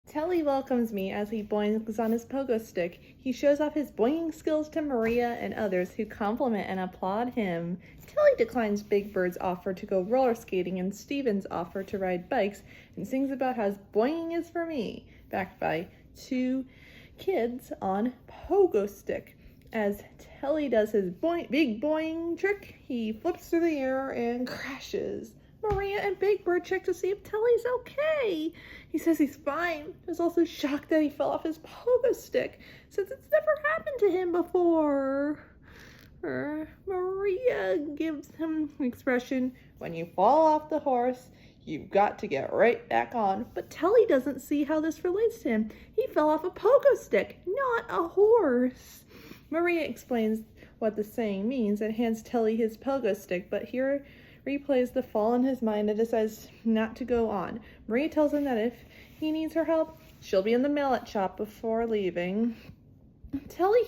Telly welcomes me as he boings on his pogo stick. He shows off his boinging skills to Maria and others who compliment and applaud him. Telly declines Big Bird's offer to go roller skating and Steven's offer to ride bikes and sings about how boinging is for me, backed by two kids on pogo stick. As Telly does his big boing trick, he flips through the air and crashes. Maria and Big Bird check to see if Telly's okay. He says he's fine. He's also shocked that he fell off his pogo stick, since it's never happened to him before. Maria gives him the expression, when you fall off the horse, you've got to get right back on. But Telly doesn't see how this relates to him. He fell off a pogo stick, not a horse. Maria explains what the saying means and hands Telly his pogo stick, but here replays the fall in his mind and decides not to go on. Maria tells him that if he needs her help, she'll be in the mallet shop before leaving. Telly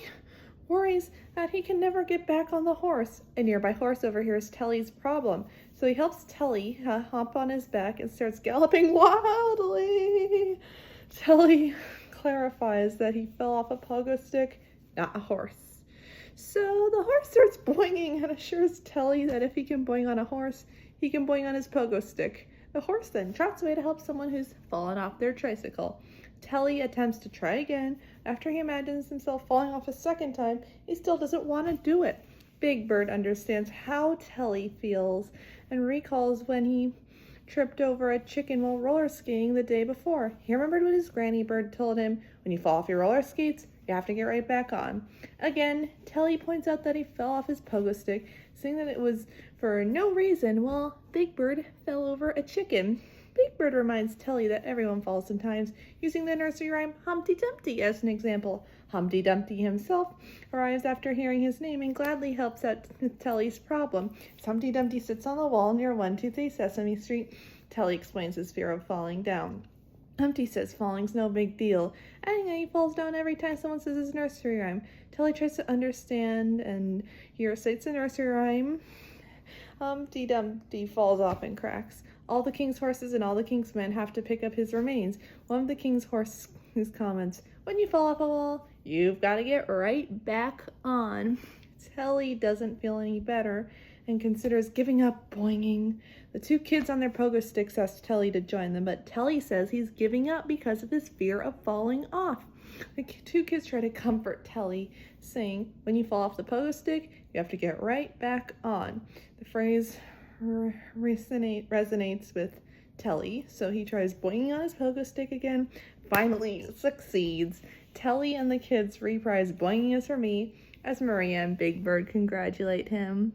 worries that he can never get back on the horse. A nearby horse overhears Telly's problem, so he helps Telly hop on his back and starts galloping wildly. Telly clarifies that he fell off a pogo stick, not a horse. So the horse starts boinging and assures Telly that if he can boing on a horse, he can boing on his pogo stick. The horse then trots away to help someone who's fallen off their tricycle. Telly attempts to try again. After he imagines himself falling off a second time, he still doesn't want to do it. Big Bird understands how Telly feels and recalls when he tripped over a chicken while roller skating the day before. He remembered what his granny bird told him, when you fall off your roller skates, you have to get right back on. Again, Telly points out that he fell off his pogo stick, saying that it was for no reason, while Big Bird fell over a chicken. Big Bird reminds Telly that everyone falls sometimes, using the nursery rhyme Humpty Dumpty as an example. Humpty Dumpty himself arrives after hearing his name and gladly helps out with Telly's problem. As Humpty Dumpty sits on the wall near 123 Sesame Street, Telly explains his fear of falling down. Humpty says falling's no big deal, adding that he falls down every time someone says his nursery rhyme. Telly tries to understand, and he recites the nursery rhyme. Humpty Dumpty falls off and cracks. All the king's horses and all the king's men have to pick up his remains. One of the king's horses comments, when you fall off a wall, you've got to get right back on. Telly doesn't feel any better and considers giving up boinging. The two kids on their pogo sticks ask Telly to join them, but Telly says he's giving up because of his fear of falling off. The two kids try to comfort Telly, saying, when you fall off the pogo stick, you have to get right back on. The phrase resonates with Telly, so he tries boinging on his pogo stick again, finally succeeds. Telly and the kids reprise Boinging Is For Me as Maria and Big Bird congratulate him.